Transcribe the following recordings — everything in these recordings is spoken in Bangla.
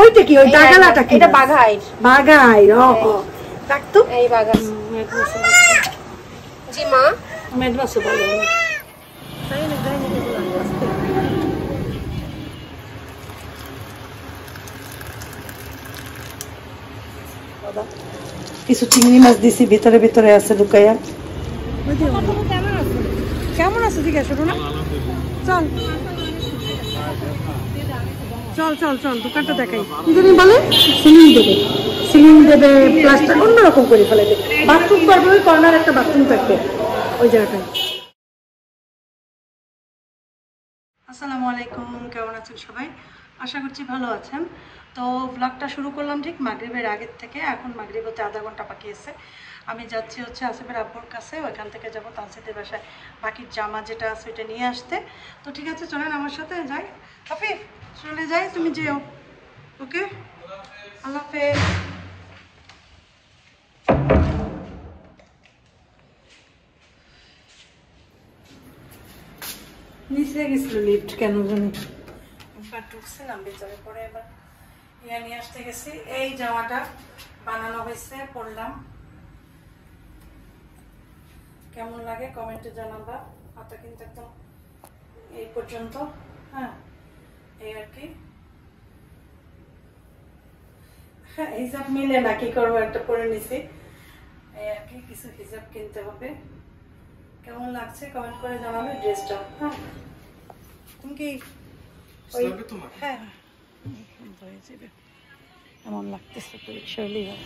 ওইটা কি ওই দাগালাটা কি? এটা বাঘাই। বাঘাই ও দেখ তো এই বাঘাই। জি মা মেডবাসে ভালো কিছু চিংড়ি মাছ দিছি ভিতরে ভিতরে আছে লুকাইয়া। কেমন আছে জিজ্ঞাসা করো না। চল চল চল চল দোকানটা দেখাই। কি জানি বলে সিলিং দেবে, সিলিং দেবে, প্লাস্টার অন্যরকম করে ফেলে দেবে। বাথরুম করবে, ওই কর্নার একটা বাথরুম থাকবে ওই জায়গাটায়। আসসালামু আলাইকুম, কেমন আছেন সবাই? আশা করছি ভালো আছেন। তো ব্লগটা শুরু করলাম ঠিক মাগরিবের আগের থেকে। এখন মাগরিব হতে আধা ঘন্টা বাকি আছে। আমি যাচ্ছি হচ্ছে আসিফের আব্বুর কাছে, ওইখান থেকে যাবো তানসিদের বাসায় বাকির জামা যেটা আছে ওইটা নিয়ে আসতে। তো ঠিক আছে চলেন আমার সাথে যাই। হাফিফ চলে যাই, তুমি যেও। ওকে, আল্লাহ হাফেজ। নিচে গেছিল লিফট কেন জানি, একবার ঢুকছিলাম ভিতরে, পরে এবার ইয়া নিয়ে আসতে গেছি। এই জামাটা বানানো হয়েছে, পরলাম, কেমন লাগে কমেন্টে জানাবা। হাতা কিন্তু একদম এই পর্যন্ত, হ্যাঁ এই আর কি। হিজাব মিলে না, কি করবো একটা পরে নিছি এই আর কি। কিছু হিজাব কিনতে হবে। কেমন লাগছে কমেন্ট করে জানাবে ড্রেসটা। হ্যাঁ তুমি কি হ্যাঁ হয়ে যাবে, এমন লাগতেছে তো রিক্সা হলেই হবে।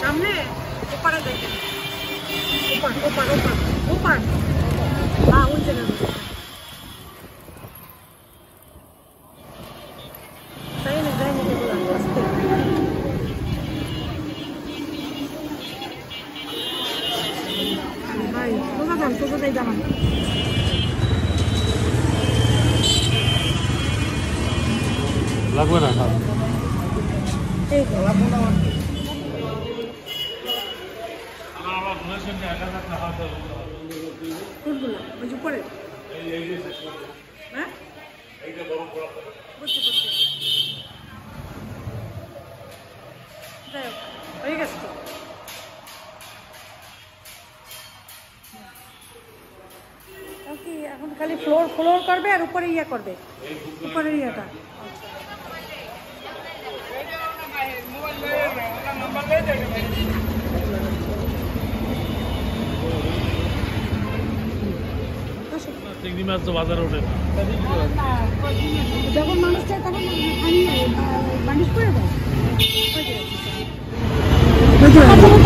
সামনে ওপারে দেখেন, ওপার ওপার ওপার ওপার, হ্যাঁ ওই জায়গায় ভাই কোথা যান, কোথায় জানান। লাগবে না এই তো লাগবে না। কোনগুলো ওই যে পরে, হ্যাঁ বুঝছি বুঝছি, যাই হোক হয়ে গেছে তো। কি এখন খালি ফ্লোর ফ্লোর করবে আর উপরে ইয়া করবে, উপরের ইয়াটা। চিংড়ি মাছ তো বাজারে ওঠে না, যখন মানুষ চায় তখন বানিশ করে দেয়।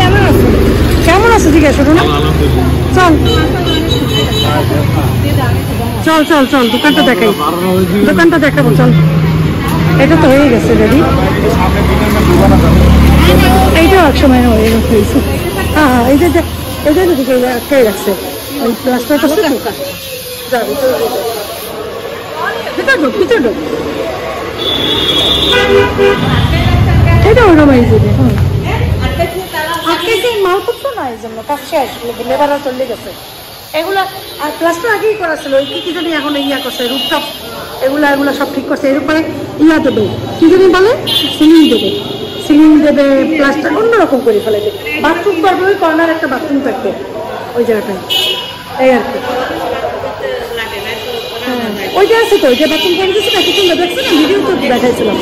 কেমন আছে, কেমন আছে জিজ্ঞাসা করো না। চল চল চল চল দোকানটা দেখাই, দোকানটা দেখাবো চল। এটা তো হয়ে গেছে রেডি, এইটাও এক সময় হয়ে গেছে। হ্যাঁ হ্যাঁ এইটা এটা দিকে আটকাই রাখছে, ওই প্লাস্টার করছে তো। যাবে ভিতর ঢোক, ভিতর ঢোক, এটা ওরকম এই যাবে। হ্যাঁ আটকাইছে মাল করতো না, এই জন্য কাজ শেষ, লেবাররা চলে গেছে। এগুলা আর প্লাস্টার আগেই করা ছিল, ওই কি জানি এখন ইয়া করছে রুপটপ, এগুলা এগুলা সব ঠিক করছে। এর উপরে ইয়া দেবে, কি জানি বলে সিলিং দেবে, সিলিং দেবে, প্লাস্টার অন্যরকম করে ফেলে দেবে। বাথরুম করবে, ওই কর্নার একটা বাথরুম থাকবে ওই জায়গাটায় এই আর কি। হ্যাঁ ওইটা আছে তো, ওইটা বাথরুম করে দিচ্ছে না, কিছু দেখছে না, ভিডিও তো দেখাইছিলাম,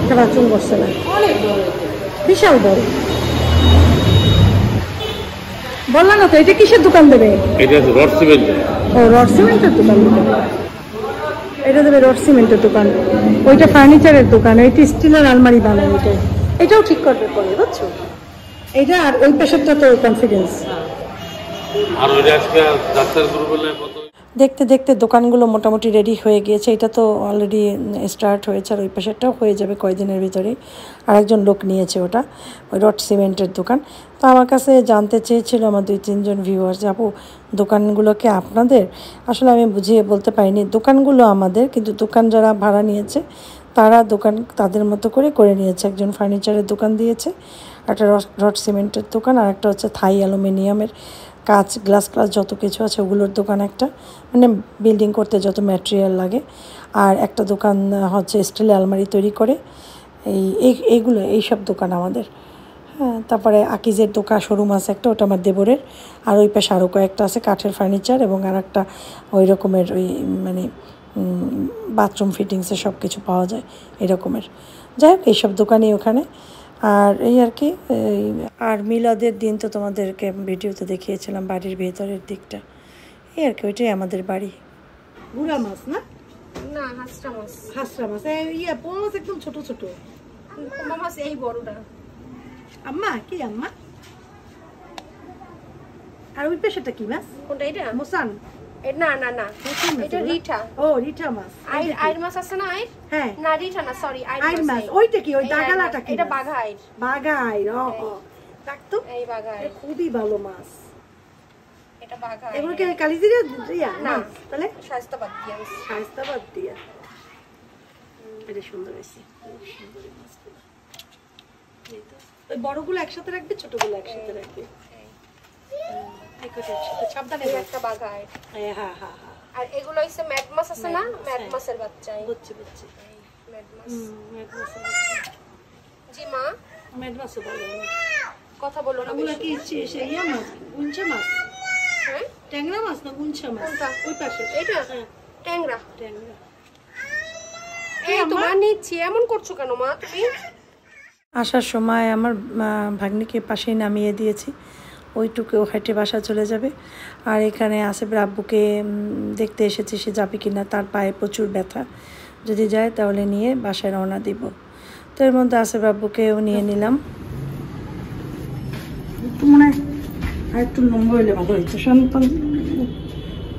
একটা বাথরুম করছে না, বিশাল বড়। বললাম না তো, এটা কিসের দোকান দেবে? এটা রড সিমেন্ট। ও রড সিমেন্টের দোকান দেবে, এটা দেবে রড সিমেন্টের দোকান। ওইটা ফার্নিচারের দোকান, এইটা স্টিলের আলমারি বানায়, ওইটা এটাও ঠিক করবে পরে, বুঝছো? এইটা আর ওই পেশারটা তো কনফিডেন্স। আর ওই আজকে ডাক্তার গুরু বললে কত। দেখতে দেখতে দোকানগুলো মোটামুটি রেডি হয়ে গিয়েছে। এটা তো অলরেডি স্টার্ট হয়েছে, আর ওই পাশেরটাও হয়ে যাবে কয়েকদিনের ভিতরেই। আর একজন লোক নিয়েছে ওটা, ওই রড সিমেন্টের দোকান। তো আমার কাছে জানতে চেয়েছিল আমার 2-3 জন ভিউয়ার্স, আপু দোকানগুলোকে আপনাদের? আসলে আমি বুঝিয়ে বলতে পারিনি, দোকানগুলো আমাদের, কিন্তু দোকান যারা ভাড়া নিয়েছে তারা দোকান তাদের মতো করে নিয়েছে। একজন ফার্নিচারের দোকান দিয়েছে, একটা রড সিমেন্টের দোকান, আর একটা হচ্ছে থাই অ্যালুমিনিয়ামের কাঁচ গ্লাস যত কিছু আছে ওগুলোর দোকান একটা, মানে বিল্ডিং করতে যত ম্যাটেরিয়াল লাগে। আর একটা দোকান হচ্ছে স্টিলের আলমারি তৈরি করে। এইসব দোকান আমাদের। হ্যাঁ, তারপরে আকিজের দোকান শোরুম আছে একটা, ওটা আমার দেবরের। আর ওই পাশে আরও কয়েকটা আছে কাঠের ফার্নিচার, এবং আর একটা ওই রকমের ওই মানে বাথরুম ফিটিংসে সব কিছু পাওয়া যায় এরকমের। যাই হোক, এইসব দোকানই ওখানে। আর এই আর কি। আর মিলাদের দিন তো তোমাদেরকে ভিডিওতে দেখিয়েছিলাম বাড়ির ভেতরের দিকটা। এই আর কি, ওইটাই আমাদের বাড়ি। গুড়া মাছ না, না হাঁসটা মাছ, হাঁসরা মাছ। পোয়া মাছ একদম ছোট ছোট, পোমা মাছ এই বড়টা। আম্মা কি আম্মা? আর ওই পেশাটা কি মাছ? কোনটা এটা? মোসান। না না না, এটা রিঠা। ও রিঠা মাছ। আইর মাছ আছে না? আইর? হ্যাঁ। না রিঠা না, সরি, আইর মাছ। ওইটা কি? ওই দাগালাটা কি? এটা বাঘা আইর। বাঘা আইর। ও দেখতো, এই বাঘা আইর খুবই ভালো মাছ। এটা বাঘা আইর। এগুলো কি কালিজিরা দিয়া না? তাহলে শায়েস্তাবাদ দিয়া। শায়েস্তাবাদ দিয়া। এটা সুন্দর হয়েছে, সুন্দর মাছগুলো। ওই বড়গুলো একসাথে রাখবে, ছোটগুলো একসাথে রাখবে। সাবধানে। একটা বাঘা আইর। হ্যাঁ হ্যাঁ হ্যাঁ। আর এগুলো হইছে ম্যাড মাছ আছে না, ম্যাড মাছের বাচ্চা। বুঝছি বুঝছি। ম্যাড মাছ। ম্যাড মাছের বাচ্চা। জি মা, ম্যাড মাছও ভালো। কথা বলো না। ওগুলো কি ইয়া মাছ? গুঞ্চা মাছ? হ্যাঁ, ট্যাংরা মাছ না গুঞ্চা মাছ? কোনটা? ওই পাশে এটা ট্যাংরা। ট্যাংরা। এই তোমার নিচ্ছি, এমন করছো কেন মা তুমি? আসার সময় আমার ভাগ্নিকে পাশেই নামিয়ে দিয়েছি, ওইটুকু হেঁটে বাসা চলে যাবে। আর এখানে আসিফের আব্বুকে দেখতে এসেছি, সে যাবে কি না, তার পায়ে প্রচুর ব্যথা, যদি যায় তাহলে নিয়ে বাসায় রওনা দিব। তো এর মধ্যে আসিফের আব্বুকেও নিয়ে নিলাম। মনে হয় আর একটু লম্বা হইলে ভালো হয়েছে, সন্তান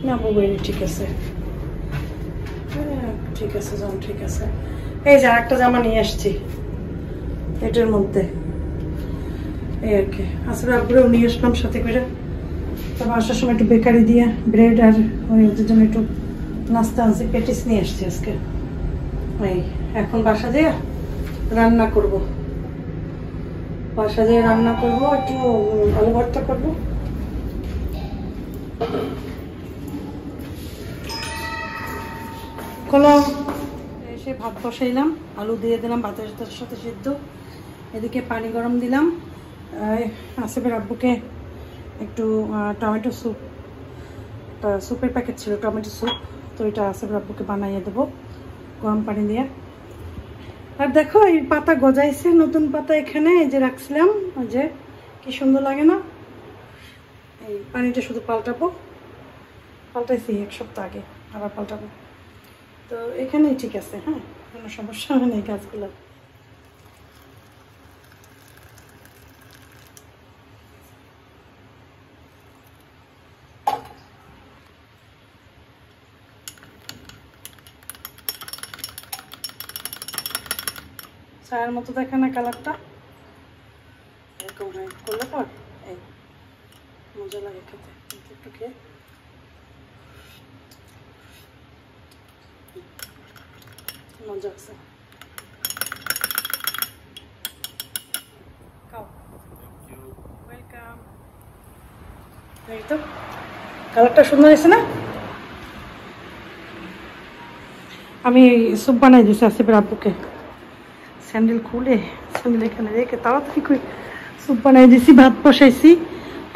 না বইলে। ঠিক আছে, ঠিক আছে, যাও, ঠিক আছে। এই যে একটা জামা নিয়ে আসছি এটার মধ্যে, এই আর কি। আসলে আব্বুরেও নিয়ে আসলাম সাথে করে। তারপর আসার সময় একটু বেকারি দিয়ে ব্রেড আর ওদের জন্য একটু নাস্তা আনছি, পেটিস নিয়ে আসছি আজকে। এই এখন বাসা দিয়ে রান্না করব, বাসা দিয়ে রান্না করব, একটু আলু ভর্তা করবো। এসে ভাত বসাইলাম, আলু দিয়ে দিলাম ভাতের সাথে সিদ্ধ। এদিকে পানি গরম দিলাম। আসিফের আব্বুকে একটু টমেটো স্যুপ, স্যুপের প্যাকেট ছিল টমেটো স্যুপ, তো এটা আসিফের আব্বুকে বানাইয়ে দেবো গরম পানি দিয়ে। আর দেখো এই পাতা গজাইছে, নতুন পাতা এখানে এই যে রাখছিলাম, ওই যে কি সুন্দর লাগে না। এই পানিটা শুধু পাল্টাইছি এক সপ্তাহ আগে, আবার পাল্টাবো। তো এখানেই ঠিক আছে। হ্যাঁ, কোনো সমস্যা নেই গাছগুলো। চায়ের মতো দেখে না কালারটা, এরকম করলে পর এই মজা লাগে খেতে। একটু খেয়ে মজা আছে। ওয়েলকাম। এই তো কালারটা সুন্দর হয়েছে না। আমি স্যুপ বানাই দিয়েছি আসিফের আব্বুকে, স্যান্ডেল খুলে স্যান্ডেল এখানে রেখে তাড়াতাড়ি করে স্যুপ বানাই দিয়েছি, ভাত বসাইছি।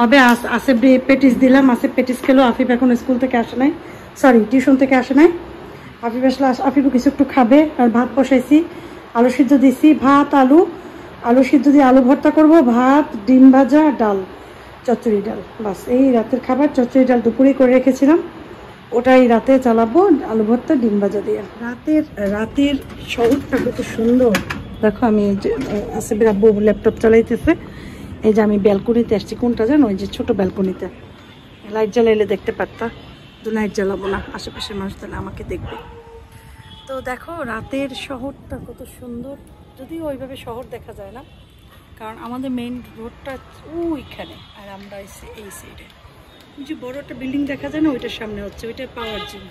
হবে আসিফ পেটিস দিলাম, আসিফ পেটিস খেলো। আফিফ এখন স্কুল থেকে আসে নাই, সরি টিউশন থেকে আসে নাই। আফিফ আসলে আফিফও কিছু একটু খাবে। আর ভাত বসাইছি, আলু সিদ্ধ দিছি, ভাত আলু সিদ্ধ দিয়ে আলু ভর্তা করব, ভাত ডিম ভাজা ডাল, চচ্চড়ি ডাল, বাস এই রাতের খাবার। চচ্চড়ি ডাল দুপুরে করে রেখেছিলাম, ওটাই রাতে চালাবো, আলু ভর্তা ডিম ভাজা দিয়ে। রাতের শহরটা কত সুন্দর দেখো। আমি আসিফের আব্বু ল্যাপটপ চালাইতেছে, এই যে আমি ব্যালকনিতে আসছি। কোনটা জানো? ওই যে ছোট ব্যালকনিতে। লাইট জ্বালাইলে দেখতে পারতা, তো লাইট জ্বালাবো না, আশেপাশের মানুষ তাহলে আমাকে দেখবে। তো দেখো রাতের শহরটা কত সুন্দর, যদিও ওইভাবে শহর দেখা যায় না, কারণ আমাদের মেইন রোডটা ওইখানে, আর আমরা এই সাইডে। ওই যে বড় একটা বিল্ডিং দেখা যায় না, ওইটার সামনে হচ্ছে, ওইটা পাওয়ার জিম,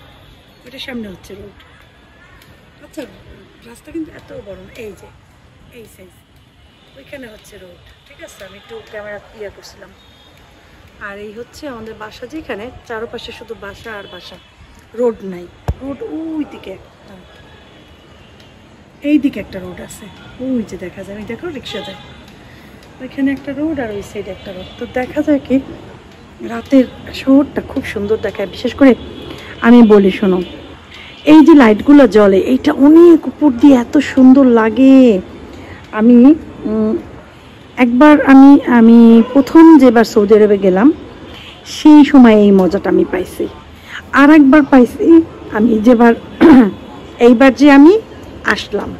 ওইটার সামনে হচ্ছে রোড। আচ্ছা রাস্তা কিন্তু এত বড় না, এই যে এই সাইজ, ওইখানে হচ্ছে রোড, ঠিক আছে। আমি একটু ক্যামেরা ক্লিয়ার করছিলাম। আর এই হচ্ছে আমাদের বাসা, যেখানে চারপাশে শুধু বাসা আর বাসা, রোড নাই। রোড ওই দিকে, এই দিকে একটা রোড আছে, ওই যে দেখা যায়, ওই দেখো রিক্সা যায়, ওইখানে একটা রোড আর ওই সাইডে একটা রোড। তো দেখা যায় কি রাতের শহরটা খুব সুন্দর দেখায়। বিশেষ করে আমি বলি শোনো, এই যে লাইটগুলো জ্বলে, এইটা অনেক উপর দিয়ে এত সুন্দর লাগে। আমি একবার আমি প্রথম যেবার সৌদি আরবে গেলাম সেই সময় এই মজাটা আমি পাইছি। আর একবার পাইছি আমি যেবার এইবার যে আমি আসলাম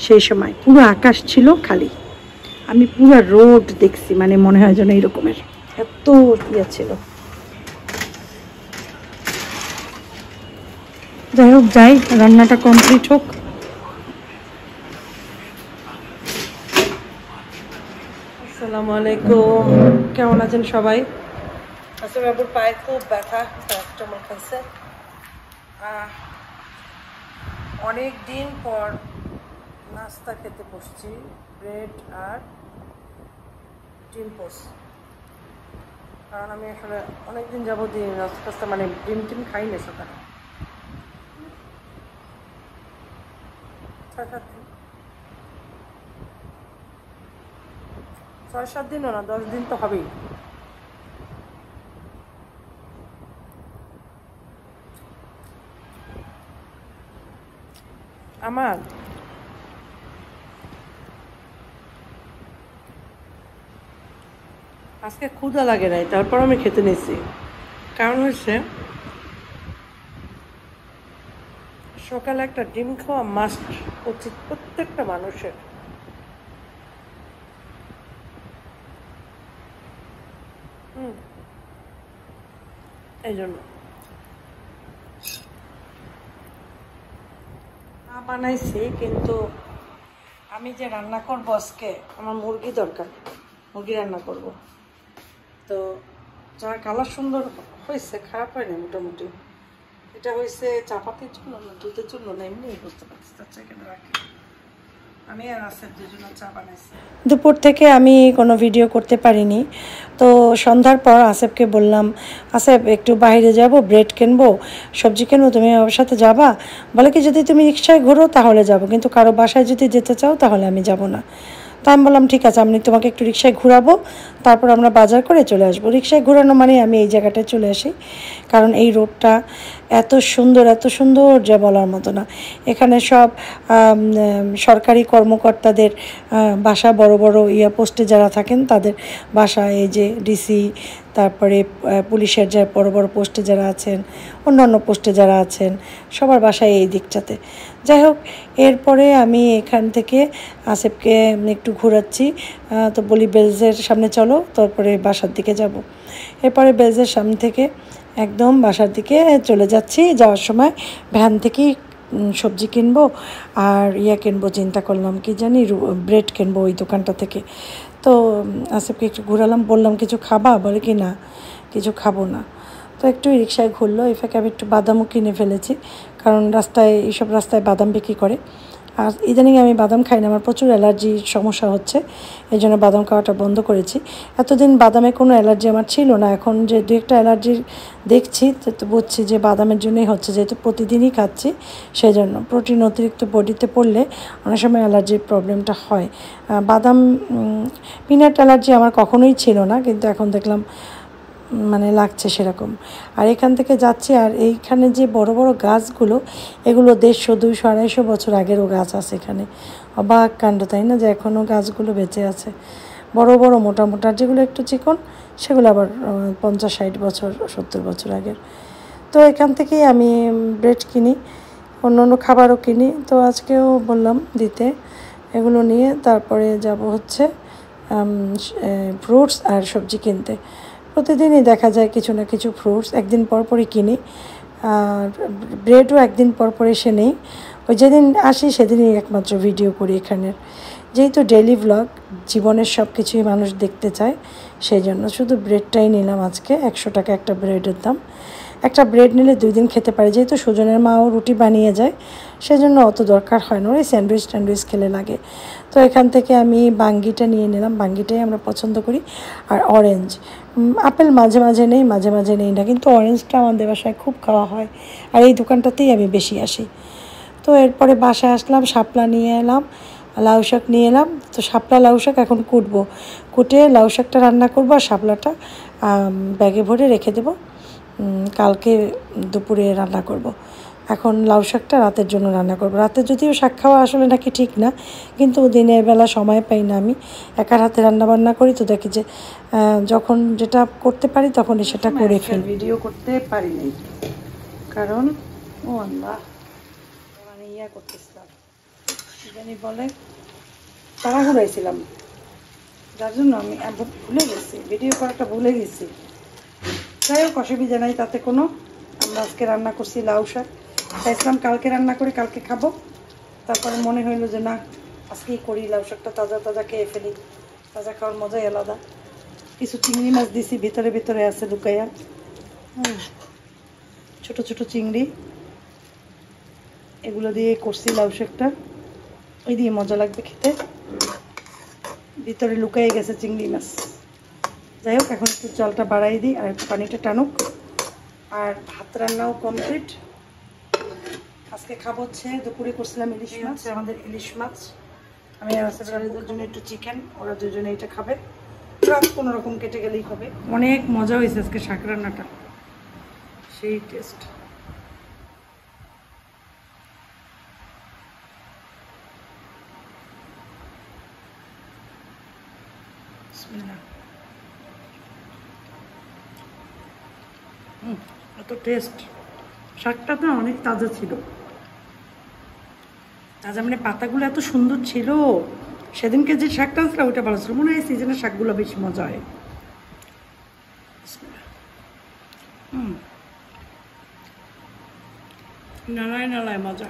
সেই সময় পুরো আকাশ ছিল খালি, আমি পুরো রোড দেখছি, মানে মনে হয় যেন এইরকমের এত ইয়ে ছিল। যাই হোক, যাই রান্নাটা কমপ্লিট হোক। আসসালামু আলাইকুম, কেমন আছেন সবাই? আসলে বাবুর পায়ে খুব ব্যথা, প্যারাসিটামল খাইছে। অনেক দিন পর নাস্তা খেতে বসছি, ব্রেড আর ডিম পোস্ট। কারণ আমি আসলে অনেকদিন যাবত নাস্তা মানে ডিম টিম খাই না সকালে। 6-7 দিনও না, 10 দিন তো হবেই। আমার আজকে ক্ষুধা লাগে নাই, তারপর আমি খেতে নিয়েছি। কারণ হচ্ছে সকালে একটা ডিম খাওয়া মাস্ট উচিত প্রত্যেকটা মানুষের। এই জন্য বানাইছি, কিন্তু আমি যে রান্না করবো আজকে, আমার মুরগি দরকার, মুরগি রান্না করব। তো যা কালার সুন্দর হয়েছে, খারাপ হয়নি মোটামুটি। এটা হয়েছে চাপাতির জন্য না দুধের জন্য না, এমনি বুঝতে পারছি। আচ্ছা এখানে রাখি, আমি আর আসেফ দুজন্য চা বানাইছি। দুপুর থেকে আমি কোনো ভিডিও করতে পারিনি। তো সন্ধ্যার পর আসেফকে বললাম, আসেফ একটু বাইরে যাব, ব্রেড কিনবো, সবজি কিনবো, তুমি আমার সাথে যাবা? বলে কি যদি তুমি রিক্সায় ঘোরো তাহলে যাব, কিন্তু কারো বাসায় যদি যেতে চাও তাহলে আমি যাব না। তো আমি বললাম ঠিক আছে, আমি তোমাকে একটু রিক্সায় ঘোরাবো, তারপর আমরা বাজার করে চলে আসবো। রিক্সায় ঘোরানো মানে আমি এই জায়গাটায় চলে আসি, কারণ এই রোডটা এত সুন্দর যা বলার মতো না। এখানে সব সরকারি কর্মকর্তাদের বাসা, বড় বড় পোস্টে যারা থাকেন তাদের বাসা, এই যে ডিসি, তারপরে পুলিশের যারা বড় বড় পোস্টে যারা আছেন, অন্যান্য পোস্টে যারা আছেন, সবার বাসায় এই দিকটাতে। যাই হোক, এরপরে আমি এখান থেকে আসেফকে একটু ঘোরাচ্ছি। তো বলি বেলজের সামনে চলো, তারপরে বাসার দিকে যাব। এরপরে বেলজের সামনে থেকে একদম বাসার দিকে চলে যাচ্ছি। যাওয়ার সময় ভ্যান থেকেই সবজি কিনবো আর কিনবো, চিন্তা করলাম কি জানি ব্রেড কিনবো ওই দোকানটা থেকে। তো আসেফকে একটু ঘোরালাম, বললাম কিছু খাবা? বলে কি না কিছু খাবো না। তো একটু রিক্সায় ঘুরলো। এই ফাঁকে আমি একটু বাদামও কিনে ফেলেছি, কারণ এইসব রাস্তায় বাদাম বিক্রি করে। আর ইদানিং আমি বাদাম খাই না, আমার প্রচুর অ্যালার্জির সমস্যা হচ্ছে, এই জন্য বাদাম খাওয়াটা বন্ধ করেছি। এতদিন বাদামে কোনো অ্যালার্জি আমার ছিল না, এখন যে দু একটা অ্যালার্জি দেখছি তো বুঝছি যে বাদামের জন্যই হচ্ছে, যেহেতু প্রতিদিনই খাচ্ছি সেই জন্য। প্রোটিন অতিরিক্ত বডিতে পড়লে অনেক সময় অ্যালার্জির প্রবলেমটা হয়। বাদাম পিনাট অ্যালার্জি আমার কখনোই ছিল না, কিন্তু এখন দেখলাম মানে লাগছে সেরকম। আর এখান থেকে যাচ্ছি, আর এইখানে যে বড় বড় গাছগুলো, এগুলো 150, 200, 250 বছর আগেরও গাছ আছে এখানে। অবাক কাণ্ড, তাই না, যে এখনও গাছগুলো বেঁচে আছে। বড় বড় মোটা মোটা, যেগুলো একটু চিকন সেগুলো আবার 50, 60 বছর, 70 বছর আগের। তো এখান থেকেই আমি ব্রেড কিনি, অন্য খাবারও কিনি। তো আজকেও বললাম দিতে, এগুলো নিয়ে তারপরে যাব হচ্ছে ফ্রুটস আর সবজি কিনতে। প্রতিদিনই দেখা যায় কিছু না কিছু ফ্রুটস একদিন পর পরই কিনি, আর ব্রেডও একদিন পর পর এসে নেই। ওই যেদিন আসি সেদিনই একমাত্র ভিডিও করি এখানের, যেহেতু ডেইলি ভ্লগ, জীবনের সব কিছুই মানুষ দেখতে চায়, সেই জন্য শুধু ব্রেডটাই নিলাম আজকে। 100 টাকা একটা ব্রেডের দাম। একটা ব্রেড নিলে 2 দিন খেতে পারে, যেহেতু সুজনের মাও রুটি বানিয়ে যায় সেজন্য অত দরকার হয় না, ওই স্যান্ডউইচ খেলে লাগে। তো এখান থেকে আমি বাঙ্গিটা নিয়ে নিলাম, বাঙ্গিটাই আমরা পছন্দ করি। আর অরেঞ্জ, আপেল মাঝে মাঝে নেই, মাঝে মাঝে নেই না, কিন্তু অরেঞ্জটা আমাদের বাসায় খুব খাওয়া হয় আর এই দোকানটাতেই আমি বেশি আসি। তো এরপরে বাসায় আসলাম, শাপলা নিয়ে এলাম, লাউ শাক নিয়ে এলাম। তো শাপলা লাউ শাক এখন কুটবো, কুটে লাউ শাকটা রান্না করবো আর শাপলাটা ব্যাগে ভরে রেখে দেবো, কালকে দুপুরে রান্না করব। এখন লাউ শাকটা রাতের জন্য রান্না করব। রাতে যদিও শাক খাওয়া আসলে নাকি ঠিক না, কিন্তু দিনের বেলা সময় পাই না, আমি একার হাতে রান্না বান্না করি, তো দেখি যে যখন যেটা করতে পারি তখনই সেটা করে ফেলি। ভিডিও করতে পারি নাই কারণ ও আল্লাহ মানে করতেছিলাম জানি বলে তাড়াহুড়াইছিলাম, যার জন্য আমি ভুলে গেছি, ভিডিও করাটা ভুলে গেছি। যাই হোক, অসুবিধা নাই তাতে কোনো। আমরা আজকে রান্না করছি লাউ শাক, চাইছিলাম কালকে রান্না করে কালকে খাবো, তারপরে মনে হইলো যে না আজকেই করি, লাউ শাকটা তাজা তাজা খেয়ে ফেলি, তাজা খাওয়ার মজাই আলাদা। কিছু চিংড়ি মাছ দিছি, ভিতরে ভিতরে আছে লুকাইয়া, ছোট ছোট চিংড়ি, এগুলো দিয়ে করছি লাউ শাকটা, এই দিয়ে মজা লাগবে খেতে, ভিতরে লুকাই গেছে চিংড়ি মাছ। যাই হোক, এখন একটু জলটা বাড়াই দিই আর একটু পানিটা টানুক। আর ভাত রান্নাও কমপ্লিট। আজকে খাবো হচ্ছে, দুপুরে করছিলাম ইলিশ মাছ, আমাদের ইলিশ মাছ। আমি রাস্তার জন্য একটু চিকেন, ওরা দুজনে এটা খাবে, রাত কোনো রকম কেটে গেলেই হবে। অনেক মজা হয়েছে আজকে শাক রান্নাটা, সেই টেস্ট। এত টেস্ট, শাকটা না অনেক তাজা ছিল, তাজা মানে পাতাগুলো এত সুন্দর ছিল। সেদিনকে যে শাকটা ছিল ওইটা ভালো ছিল, মনে হয় সিজনের শাকগুলো বেশি মজা হয়। নালায় নালায় মজা।